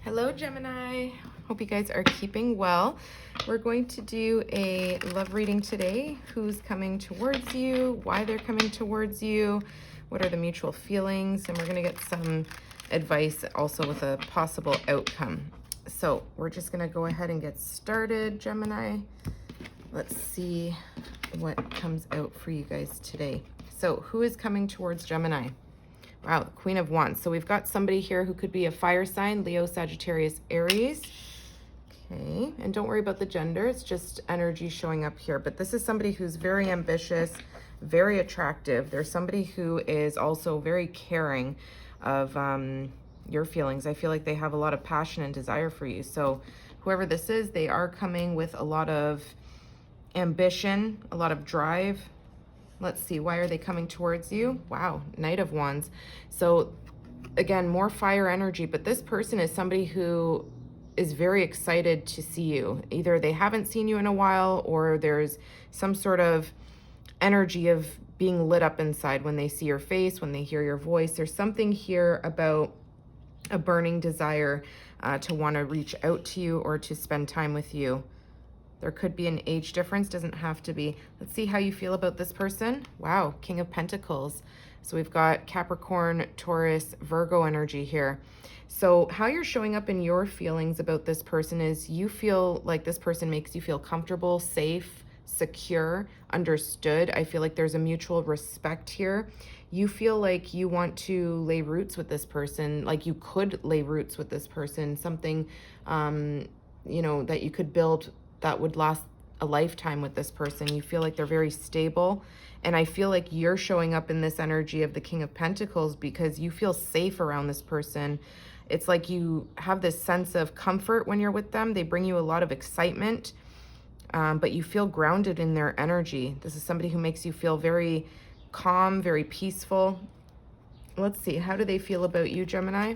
Hello, Gemini. Hope you guys are keeping well. We're going to do a love reading today. Who's coming towards you, why they're coming towards you, what are the mutual feelings, and we're going to get some advice also with a possible outcome. So we're just going to go ahead and get started, Gemini. Let's see what comes out for you guys today. So who is coming towards Gemini? Wow, the Queen of Wands. So we've got somebody here who could be a fire sign, Leo, Sagittarius, Aries. Okay, and don't worry about the gender. It's just energy showing up here. But this is somebody who's very ambitious, very attractive. There's somebody who is also very caring of your feelings. I feel like they have a lot of passion and desire for you. So whoever this is, they are coming with a lot of ambition, a lot of drive. Let's see, why are they coming towards you? Wow, Knight of Wands. So again, more fire energy, but this person is somebody who is very excited to see you. Either they haven't seen you in a while, or there's some sort of energy of being lit up inside when they see your face, when they hear your voice. There's something here about a burning desire to want to reach out to you or to spend time with you. There could be an age difference, doesn't have to be. Let's see how you feel about this person. Wow, King of Pentacles. So we've got Capricorn, Taurus, Virgo energy here. So how you're showing up in your feelings about this person is you feel like this person makes you feel comfortable, safe, secure, understood. I feel like there's a mutual respect here. You feel like you want to lay roots with this person, like you could lay roots with this person, something, that you could build that would last a lifetime with this person. You feel like they're very stable. And I feel like you're showing up in this energy of the King of Pentacles because you feel safe around this person. It's like you have this sense of comfort when you're with them. They bring you a lot of excitement, but you feel grounded in their energy. This is somebody who makes you feel very calm, very peaceful. Let's see, how do they feel about you, Gemini?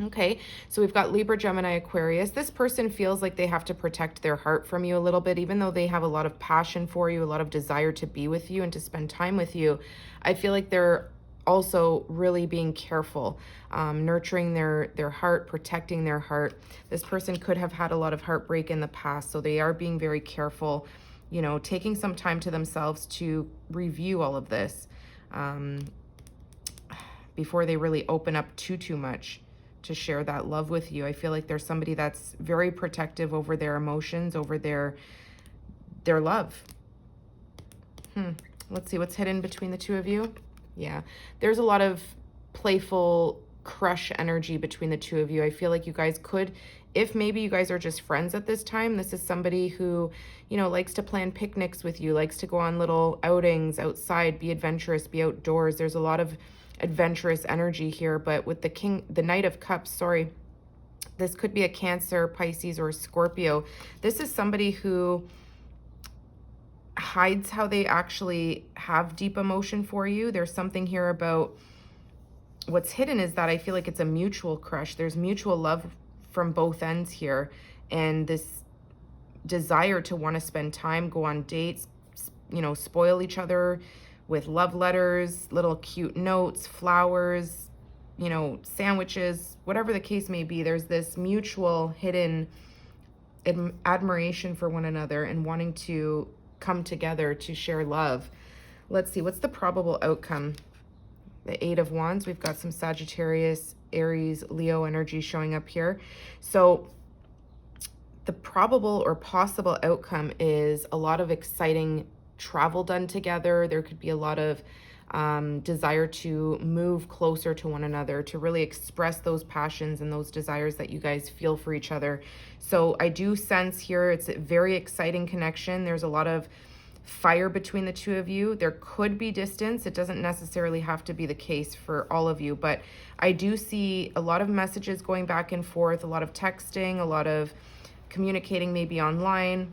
Okay, so we've got Libra, Gemini, Aquarius. This person feels like they have to protect their heart from you a little bit, even though they have a lot of passion for you, a lot of desire to be with you and to spend time with you. I feel like they're also really being careful, nurturing their heart, protecting their heart. This person could have had a lot of heartbreak in the past, so they are being very careful, taking some time to themselves to review all of this before they really open up too much to share that love with you. I feel like there's somebody that's very protective over their emotions, over their love. Let's see what's hidden between the two of you. Yeah, there's a lot of playful crush energy between the two of you. I feel like you guys could, if maybe you guys are just friends at this time, this is somebody who, likes to plan picnics with you, likes to go on little outings outside, be adventurous, be outdoors. There's a lot of adventurous energy here, but with the Knight of Cups, this could be a Cancer, Pisces, or Scorpio. This is somebody who hides how they actually have deep emotion for you. There's something here about what's hidden is that I feel like it's a mutual crush. There's mutual love from both ends here, and this desire to want to spend time, go on dates, spoil each other with love letters, little cute notes, flowers, sandwiches, whatever the case may be. There's this mutual hidden admiration for one another and wanting to come together to share love. Let's see, what's the probable outcome? The Eight of Wands. We've got some Sagittarius, Aries, Leo energy showing up here. So the probable or possible outcome is a lot of exciting travel done together. There could be a lot of desire to move closer to one another, to really express those passions and those desires that you guys feel for each other. So I do sense here it's a very exciting connection. There's a lot of fire between the two of you. There could be distance. It doesn't necessarily have to be the case for all of you, but I do see a lot of messages going back and forth, a lot of texting, a lot of communicating maybe online.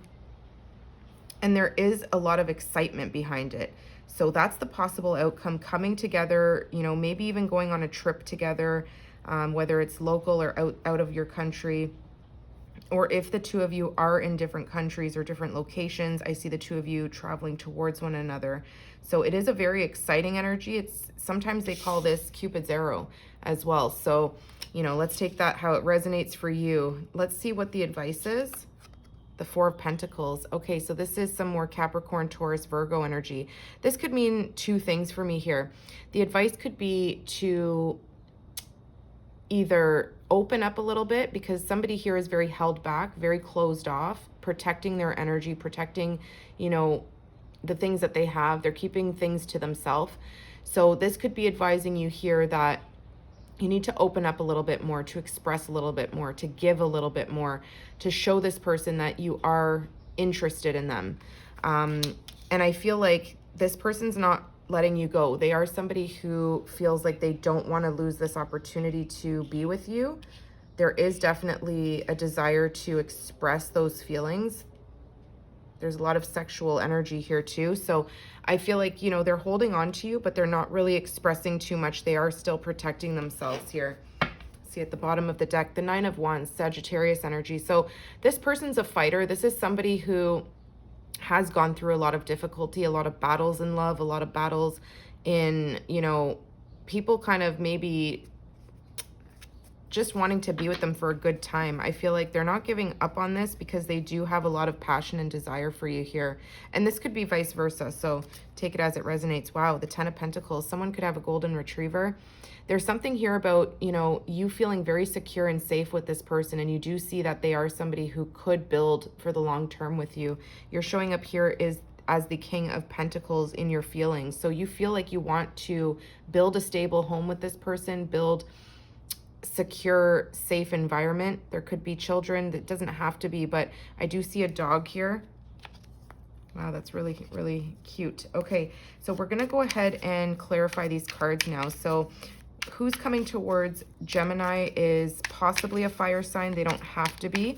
And there is a lot of excitement behind it. So that's the possible outcome, coming together, maybe even going on a trip together, whether it's local or out of your country. Or if the two of you are in different countries or different locations, I see the two of you traveling towards one another. So it is a very exciting energy. Sometimes they call this Cupid's arrow as well. So You know, let's take that, how it resonates for you. Let's see what the advice is. The Four of Pentacles. Okay, so this is some more Capricorn, Taurus, Virgo energy. This could mean two things for me here. The advice could be to either open up a little bit, because somebody here is very held back, very closed off, protecting their energy, protecting, you know, the things that they have. They're keeping things to themselves. So this could be advising you here that you need to open up a little bit more, to express a little bit more, to give a little bit more, to show this person that you are interested in them. And I feel like this person's not letting you go. They are somebody who feels like they don't want to lose this opportunity to be with you. There is definitely a desire to express those feelings. There's a lot of sexual energy here too. So I feel like, you know, they're holding on to you, but they're not really expressing too much. They are still protecting themselves here. See at the bottom of the deck, the Nine of Wands, Sagittarius energy. So this person's a fighter. This is somebody who has gone through a lot of difficulty, a lot of battles in love, a lot of battles in, you know, people kind of maybe just wanting to be with them for a good time. I feel like they're not giving up on this because they do have a lot of passion and desire for you here. And this could be vice versa, so take it as it resonates. Wow, the Ten of Pentacles. Someone could have a golden retriever. There's something here about, you know, you feeling very secure and safe with this person, and you do see that they are somebody who could build for the long term with you. You're showing up here is as the King of Pentacles in your feelings. So you feel like you want to build a stable home with this person, build secure, safe environment. There could be children. That doesn't have to be, but I do see a dog here. Wow, that's really, really cute. Okay, so we're going to go ahead and clarify these cards now. So who's coming towards Gemini is possibly a fire sign. They don't have to be.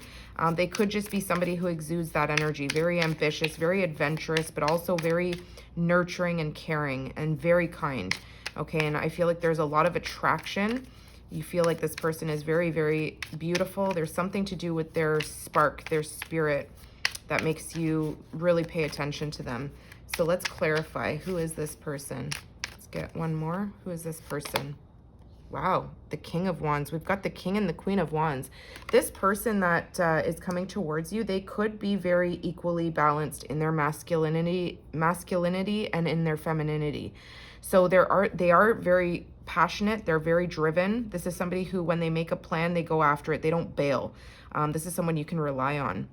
They could just be somebody who exudes that energy. Very ambitious, very adventurous, but also very nurturing and caring and very kind. Okay, and I feel like there's a lot of attraction. You feel like this person is very, very beautiful. There's something to do with their spark, their spirit, that makes you really pay attention to them. So let's clarify. Who is this person? Let's get one more. Who is this person? Wow, the King of Wands. We've got the King and the Queen of Wands. This person that is coming towards you, they could be very equally balanced in their masculinity and in their femininity. So they are very passionate. They're very driven. This is somebody who, when they make a plan, they go after it. They don't bail. This is someone you can rely on.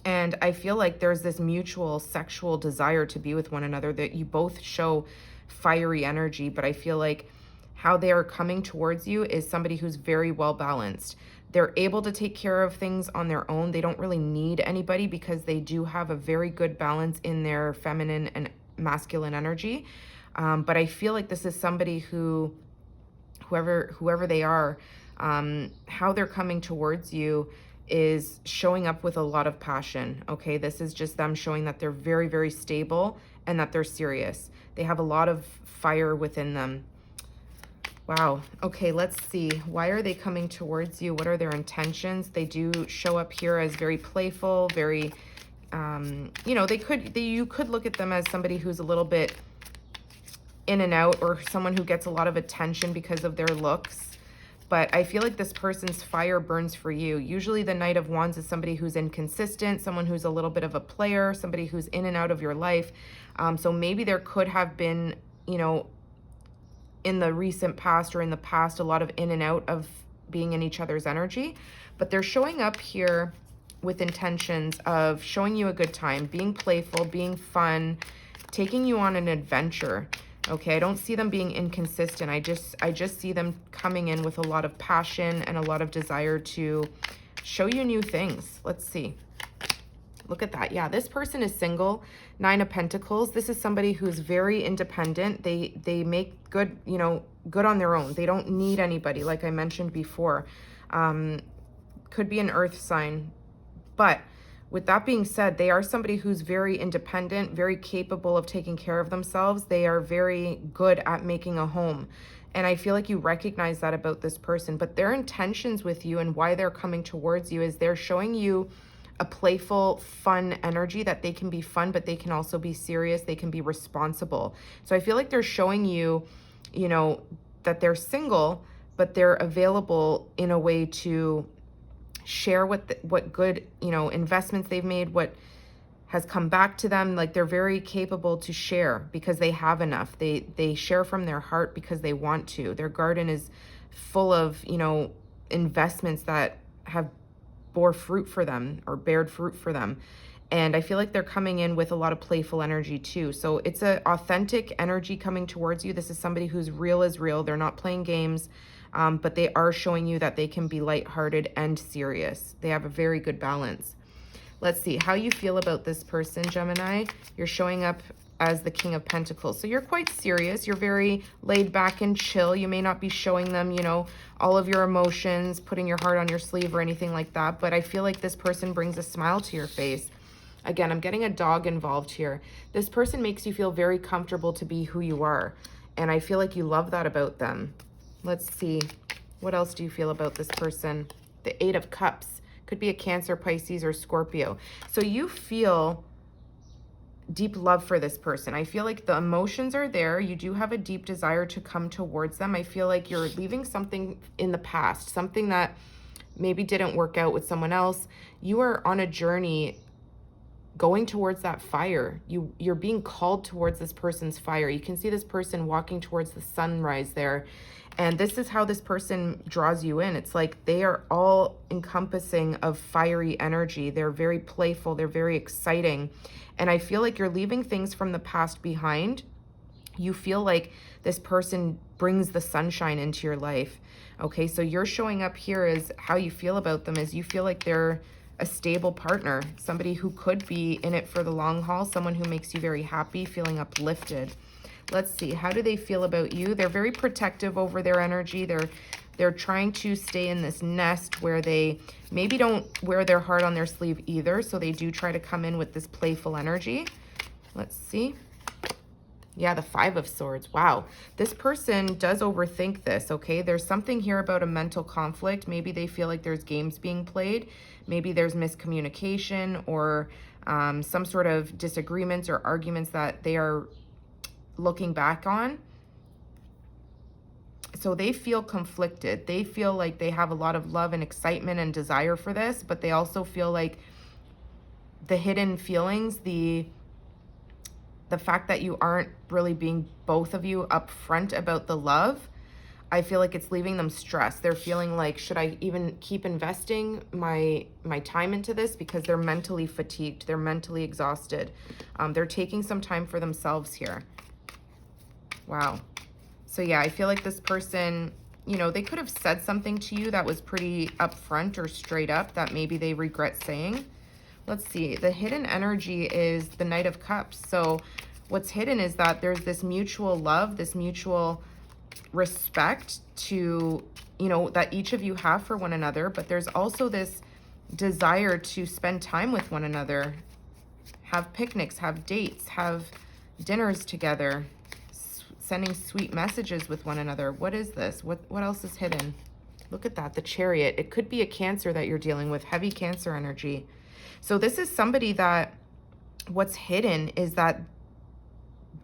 And I feel like there's this mutual sexual desire to be with one another, that you both show fiery energy, but I feel like how they are coming towards you is somebody who's very well balanced. They're able to take care of things on their own. They don't really need anybody because they do have a very good balance in their feminine and masculine energy. But I feel like this is somebody who, whoever they are, how they're coming towards you is showing up with a lot of passion. Okay, this is just them showing that they're very, very stable and that they're serious. They have a lot of fire within them. Wow. Okay, let's see. Why are they coming towards you? What are their intentions? They do show up here as very playful, very, you know, you could look at them as somebody who's a little bit in and out, or someone who gets a lot of attention because of their looks. But I feel like this person's fire burns for you. Usually the Knight of Wands is somebody who's inconsistent, someone who's a little bit of a player, somebody who's in and out of your life. So maybe there could have been, you know, in the recent past or in the past, a lot of in and out of being in each other's energy. But they're showing up here with intentions of showing you a good time, being playful, being fun, taking you on an adventure. Okay, I don't see them being inconsistent. I just see them coming in with a lot of passion and a lot of desire to show you new things. Let's see. Look at that. Yeah, this person is single. Nine of Pentacles. This is somebody who's very independent. They make good, you know, good on their own. They don't need anybody, like I mentioned before. Could be an earth sign. But with that being said, they are somebody who's very independent, very capable of taking care of themselves. They are very good at making a home. And I feel like you recognize that about this person. But their intentions with you and why they're coming towards you is they're showing you a playful, fun energy, that they can be fun, but they can also be serious. They can be responsible. So I feel like they're showing you, you know, that they're single, but they're available in a way to share what good, you know, investments they've made, what has come back to them. Like, they're very capable to share because they have enough. They share from their heart because they want to. Their garden is full of, you know, investments that have bore fruit for them or bared fruit for them. And I feel like they're coming in with a lot of playful energy too. So it's an authentic energy coming towards you. This is somebody who's real as real. They're not playing games, but they are showing you that they can be lighthearted and serious. They have a very good balance. Let's see how you feel about this person, Gemini. You're showing up as the King of Pentacles. So you're quite serious. You're very laid back and chill. You may not be showing them, you know, all of your emotions, putting your heart on your sleeve or anything like that. But I feel like this person brings a smile to your face. Again, I'm getting a dog involved here. This person makes you feel very comfortable to be who you are. And I feel like you love that about them. Let's see. What else do you feel about this person? The Eight of Cups. Could be a Cancer, Pisces, or Scorpio. So you feel deep love for this person. I feel like the emotions are there. You do have a deep desire to come towards them. I feel like you're leaving something in the past, something that maybe didn't work out with someone else. You are on a journey going towards that fire. You're being called towards this person's fire. You can see this person walking towards the sunrise there. And this is how this person draws you in. It's like they are all encompassing of fiery energy. They're very playful. They're very exciting. And I feel like you're leaving things from the past behind. You feel like this person brings the sunshine into your life. Okay, so you're showing up here as how you feel about them is you feel like they're a stable partner, somebody who could be in it for the long haul, someone who makes you very happy, feeling uplifted. Let's see, how do they feel about you? They're very protective over their energy. They're trying to stay in this nest where they maybe don't wear their heart on their sleeve either, so they do try to come in with this playful energy. Let's see. Yeah, the Five of Swords. Wow. This person does overthink this, okay? There's something here about a mental conflict. Maybe they feel like there's games being played. Maybe there's miscommunication or some sort of disagreements or arguments that they are looking back on. So they feel conflicted. They feel like they have a lot of love and excitement and desire for this, but they also feel like the hidden feelings, the fact that you aren't really being, both of you, upfront about the love, I feel like it's leaving them stressed. They're feeling like, should I even keep investing my time into this? Because they're mentally fatigued. They're mentally exhausted. They're taking some time for themselves here. Wow. So yeah, I feel like this person, you know, they could have said something to you that was pretty upfront or straight up that maybe they regret saying. Let's see. The hidden energy is the Knight of Cups. So what's hidden is that there's this mutual love, this mutual respect to, you know, that each of you have for one another, but there's also this desire to spend time with one another, have picnics, have dates, have dinners together, sending sweet messages with one another. What is this? What else is hidden? Look at that, the Chariot. It could be a Cancer that you're dealing with, heavy Cancer energy. So this is somebody that what's hidden is that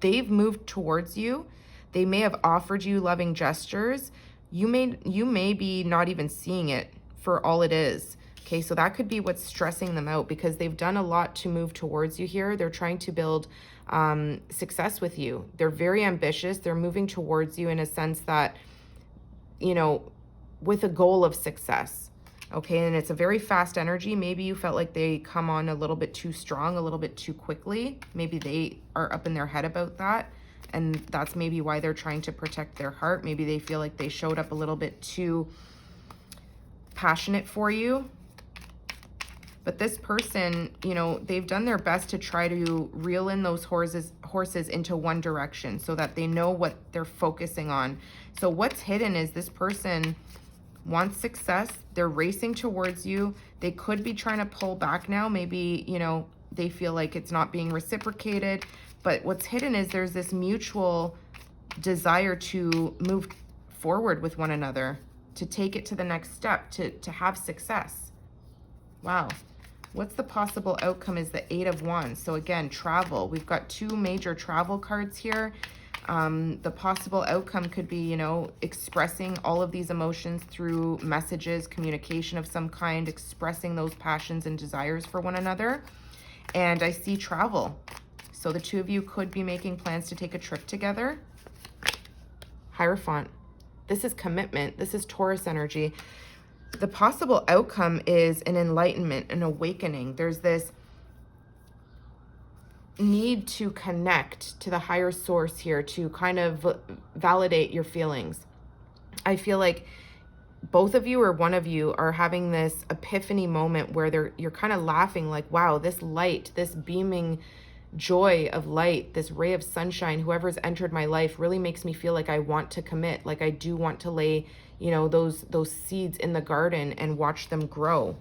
they've moved towards you. They may have offered you loving gestures. You may be not even seeing it for all it is. Okay, so that could be what's stressing them out because they've done a lot to move towards you here. They're trying to build success with you. They're very ambitious. They're moving towards you in a sense that, you know, with a goal of success. Okay, and it's a very fast energy. Maybe you felt like they come on a little bit too strong, a little bit too quickly. Maybe they are up in their head about that. And that's maybe why they're trying to protect their heart. Maybe they feel like they showed up a little bit too passionate for you. But this person, you know, they've done their best to try to reel in those horses into one direction so that they know what they're focusing on. So what's hidden is this person wants success. They're racing towards you. They could be trying to pull back now. Maybe, you know, they feel like it's not being reciprocated. But what's hidden is there's this mutual desire to move forward with one another, to take it to the next step, to have success. Wow. What's the possible outcome is the Eight of Wands. So again, travel. We've got two major travel cards here. The possible outcome could be, you know, expressing all of these emotions through messages, communication of some kind, expressing those passions and desires for one another. And I see travel. So the two of you could be making plans to take a trip together. Hierophant. This is commitment. This is Taurus energy. The possible outcome is an enlightenment, an awakening. There's this need to connect to the higher source here to kind of validate your feelings. I feel like both of you or one of you are having this epiphany moment where you're kind of laughing like, wow, this light, this beaming joy of light, this ray of sunshine, whoever's entered my life really makes me feel like I want to commit, like I do want to lay, you know, those seeds in the garden and watch them grow.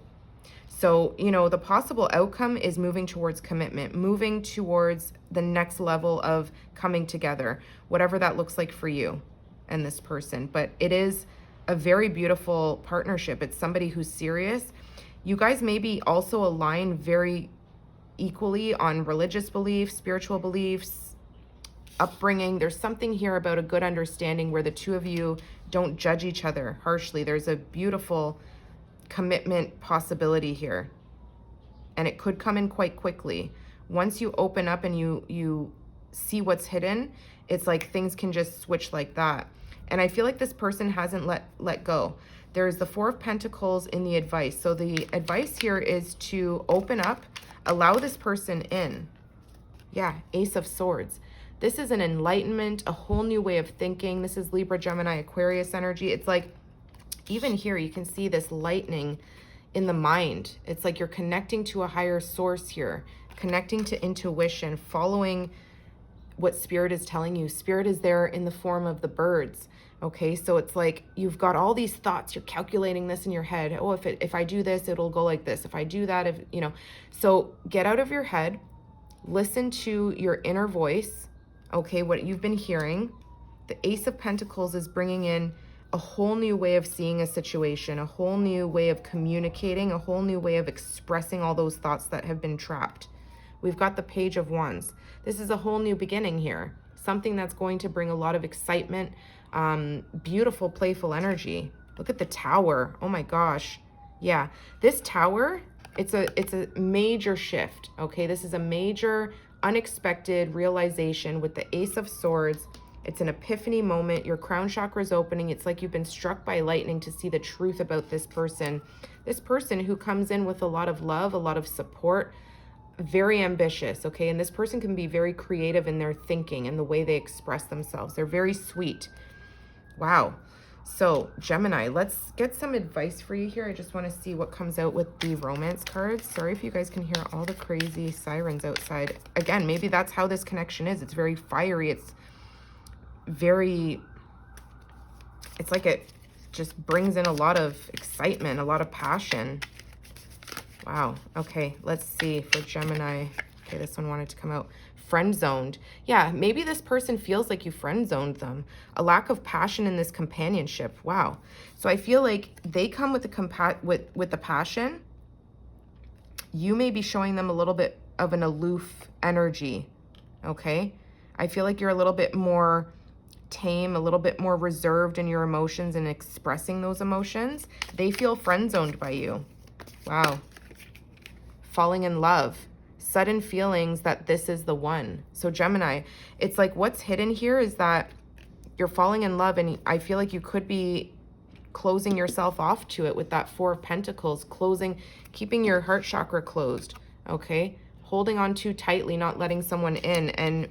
So, you know, the possible outcome is moving towards commitment, moving towards the next level of coming together, whatever that looks like for you and this person. But it is a very beautiful partnership. It's somebody who's serious. You guys maybe also align very equally on religious beliefs, spiritual beliefs, upbringing. There's something here about a good understanding where the two of you don't judge each other harshly. There's a beautiful commitment possibility here, and it could come in quite quickly. Once you open up and you see what's hidden, it's like things can just switch like that. And I feel like this person hasn't let go. There's the Four of Pentacles in the advice. So the advice here is to open up, allow this person in. Yeah, Ace of Swords. This is an enlightenment, a whole new way of thinking. This is Libra, Gemini, Aquarius energy. It's like, even here, you can see this lightning in the mind. It's like you're connecting to a higher source here, connecting to intuition, following what spirit is telling you. Spirit is there in the form of the birds. Okay, so it's like you've got all these thoughts. You're calculating this in your head. Oh, if I do this, it'll go like this. If I do that, if you know. So get out of your head. Listen to your inner voice. Okay, what you've been hearing. The Ace of Pentacles is bringing in a whole new way of seeing a situation, a whole new way of communicating, a whole new way of expressing all those thoughts that have been trapped. We've got the Page of Wands. This is a whole new beginning here. Something that's going to bring a lot of excitement, beautiful, playful energy. Look at the Tower. Oh my gosh. Yeah, this Tower, it's a major shift, okay? This is a major, unexpected realization with the Ace of Swords. It's an epiphany moment. Your crown chakra is opening. It's like you've been struck by lightning to see the truth about this person. This person who comes in with a lot of love, a lot of support, very ambitious, okay? And this person can be very creative in their thinking and the way they express themselves. They're very sweet. Wow. So, Gemini, let's get some advice for you here. I just want to see what comes out with the romance cards. Sorry if you guys can hear all the crazy sirens outside. Again, maybe that's how this connection is. It's very fiery. It's like it just brings in a lot of excitement, a lot of passion. Wow. Okay, let's see for Gemini. Okay, this one wanted to come out. Friend zoned. Yeah, maybe this person feels like you friend zoned them. A lack of passion in this companionship. Wow. So I feel like they come with the passion. You may be showing them a little bit of an aloof energy. Okay? I feel like you're a little bit more tame, a little bit more reserved in your emotions and expressing those emotions. They feel friend zoned by you. Wow. Falling in love. Sudden feelings that this is the one. So Gemini, it's like what's hidden here is that you're falling in love, and I feel like you could be closing yourself off to it with that Four of Pentacles, keeping your heart chakra closed, okay? Holding on too tightly, not letting someone in, and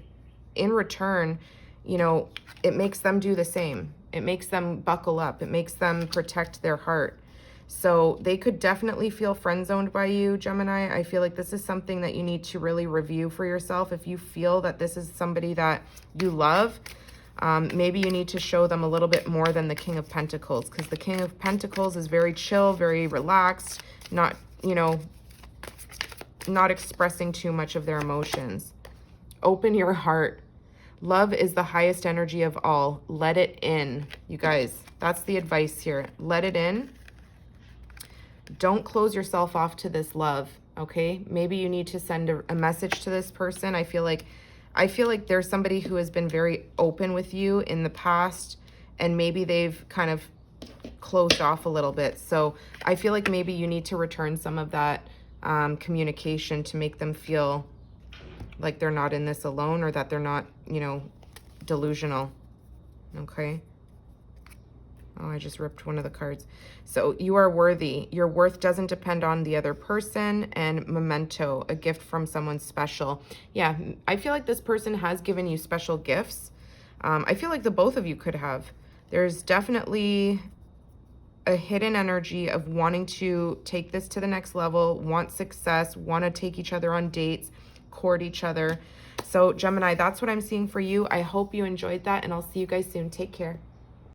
in return, you know, it makes them do the same. It makes them buckle up. It makes them protect their heart. So they could definitely feel friend-zoned by you, Gemini. I feel like this is something that you need to really review for yourself. If you feel that this is somebody that you love, maybe you need to show them a little bit more than the King of Pentacles, because the King of Pentacles is very chill, very relaxed, not, you know, not expressing too much of their emotions. Open your heart. Love is the highest energy of all. Let it in. You guys, that's the advice here. Let it in. Don't close yourself off to this love, okay? Maybe you need to send a message to this person. I feel like I feel like there's somebody who has been very open with you in the past, and maybe they've kind of closed off a little bit. So I feel like maybe you need to return some of that communication to make them feel like they're not in this alone, or that they're not, you know, delusional. Okay. Oh, I just ripped one of the cards. So you are worthy. Your worth doesn't depend on the other person. And memento, a gift from someone special. Yeah, I feel like this person has given you special gifts. I feel like the both of you could have. There's definitely a hidden energy of wanting to take this to the next level, want success, want to take each other on dates, court each other. So Gemini, that's what I'm seeing for you. I hope you enjoyed that, and I'll see you guys soon. Take care.